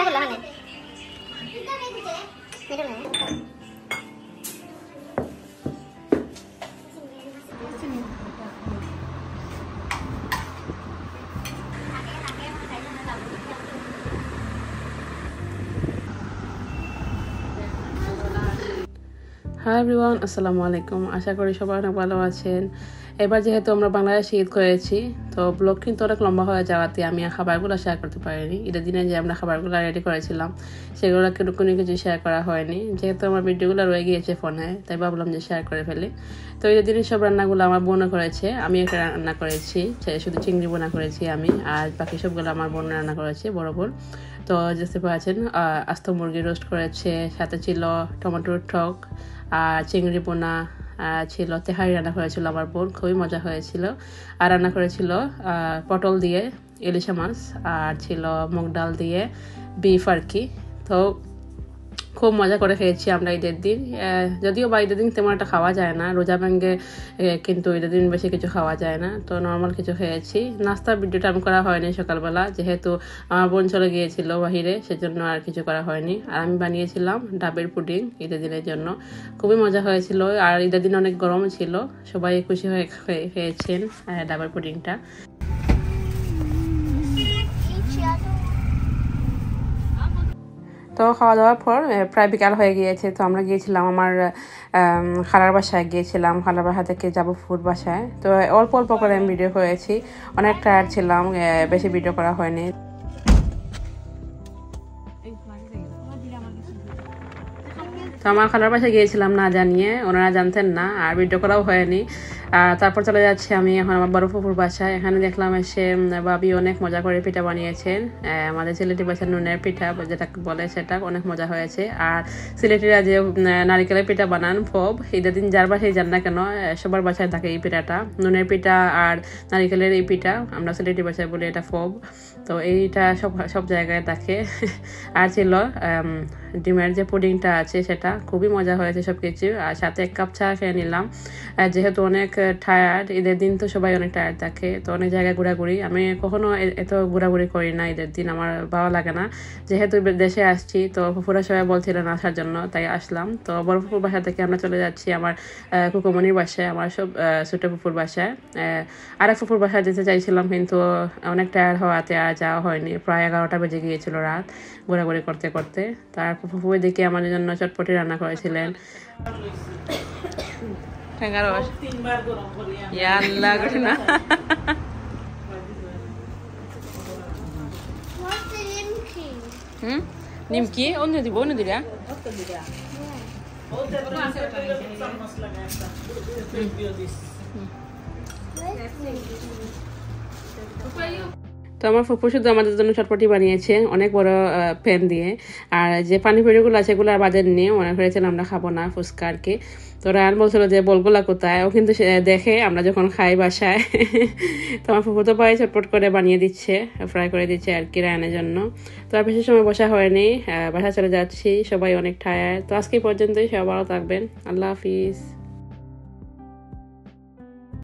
বললাম মানে মিডল না হাই এভরিওয়ান, আসসালামু আলাইকুম। আশা করি সবাই অনেক ভালো আছেন। এবার যেহেতু আমরা বাংলাদেশে ঈদ করেছি, তো ব্লগ কিন্তু অনেক লম্বা হয়ে যাওয়াতে আমি খাবারগুলো শেয়ার করতে পারিনি। ঈদের দিনে যে আমরা খাবারগুলো রেডি করেছিলাম সেগুলো কোনো কিছু শেয়ার করা হয়নি, যেহেতু আমার ভিডিওগুলো রয়ে গিয়েছে ফোনে, তাই ভাবলাম যে শেয়ার করে ফেলি। তো ঈদের দিনের সব রান্নাগুলো আমার বোনও করেছে, আমি একটা রান্না করেছি, শুধু চিংড়ি বোনা করেছি আমি, আর বাকি সবগুলো আমার বোন রান্না করেছে, বড় বোন। তো দেখতে পাচ্ছেন আস্ত মুরগি রোস্ট করেছে, সাথে ছিল টমেটোর টক আর চিংড়ি বোনা ছিল, তেহারি রান্না করেছিল আমার বোন, খুবই মজা হয়েছিল। আর রান্না করেছিল পটল দিয়ে ইলিশা মাছ, আর ছিল মুগ ডাল দিয়ে বিফ আর কি। তো খুব মজা করে খেয়েছি আমরা ঈদের দিন। যদিও বা ঈদের দিন তেমন একটা খাওয়া যায় না, রোজা ভেঙে, কিন্তু ঈদের দিন বেশি কিছু খাওয়া যায় না, তো নর্মাল কিছু খেয়েছি। নাস্তার ভিডিওটা আমি করা হয়নি সকালবেলা, যেহেতু আমার বোন চলে গিয়েছিল বাহিরে, সেজন্য আর কিছু করা হয়নি। আর আমি বানিয়েছিলাম ডাবের পুডিং ঈদের দিনের জন্য, খুবই মজা হয়েছিল। আর ঈদের দিন অনেক গরম ছিল, সবাই খুশি হয়ে খেয়েছেন ডাবের পুডিংটা। তো খাওয়া দাওয়ার পর প্রায় বিকাল হয়ে গিয়েছে, তো আমরা গিয়েছিলাম আমার খালার বাসায় গিয়েছিলাম। খালার বাসা থেকে যাবো ফুড বাসায়। তো অল্প অল্প করে আমি ভিডিও করেছি, অনেক টায়ার্ড ছিলাম, বেশি ভিডিও করা হয়নি। তো আমার খালার বাসায় গিয়েছিলাম না জানিয়ে, ওনারা জানতেন না, আর ভিডিও করাও হয়নি। তারপর চলে যাচ্ছি আমি এখন আমার বড় ফুপুর বাসায়। এখানে দেখলাম এসে ভাবি অনেক মজা করে পিঠা বানিয়েছেন, আমাদের সিলেটি বাসার নুনের পিঠা যেটা বলে, সেটা অনেক মজা হয়েছে। আর সিলেটিরা যে নারিকেলের পিঠা বানান ফব, ঈদের দিন যার বাসায় যান না কেন সবার বাসায় থাকে এই পিঠাটা, নুনের পিঠা আর নারিকেলের এই পিঠা, আমরা সিলেটি বাসায় বলি এটা ফব। তো এইটা সব জায়গায় থাকে। আর ছিল ডিমের যে পুডিংটা আছে, সেটা খুবই মজা হয়েছে সব কিছু। আর সাথে 1 কাপ চা খেয়ে নিলাম, যেহেতু অনেক টায়ার্ড, ঈদের দিন তো সবাই অনেক টায়ার্ড থাকে। তো অনেক জায়গায় ঘোরাঘুরি, আমি কখনো এত ঘোরাঘুরি করি না ঈদের দিন, আমার ভালো লাগে না। যেহেতু দেশে আসছি, তো ফুফুরা সবাই বলছিলেন আসার জন্য, তাই আসলাম। তো বড় ফুফুর বাসা থেকে আমরা চলে যাচ্ছি আমার কুকুমনির বাসায়, আমার সব ছোট ফুফুর বাসায়। আরেক ফুফুর বাসায় যেতে চাইছিলাম, কিন্তু অনেক টায়ার্ড হওয়াতে আর যাওয়া হয়নি। প্রায় 11টা বেজে গিয়েছিল রাত ঘোরাঘুরি করতে করতে। তার ফুফু দেখে আমার জন্য চটপটি রান্না করেছিলেন। নিমকি অন্য দিব, অন্য দিরা তো আমার ফুফু শুধু আমাদের জন্য চটপটি বানিয়েছে অনেক বড় প্যান দিয়ে। আর যে পানি পেড়িগুলো আছে এগুলো আর বাজার নিয়ে মনে করেছিলাম আমরা খাবো না ফুচকা আর কি। তো রায়ান বলছিল যে বলগুলা কোথায়, ও কিন্তু দেখে আমরা যখন খাই বাসায়। তো আমার ফুফু তো পায়ে চটপট করে বানিয়ে দিচ্ছে, ফ্রাই করে দিচ্ছে আর কি রায়ানের জন্য। তো আর বেশি সময় বসা হয়নি, বাসা চলে যাচ্ছি, সবাই অনেক টায়ার্ড। তো আজকে পর্যন্তই, সবাই ভালো থাকবেন, আল্লাহ হাফিজ।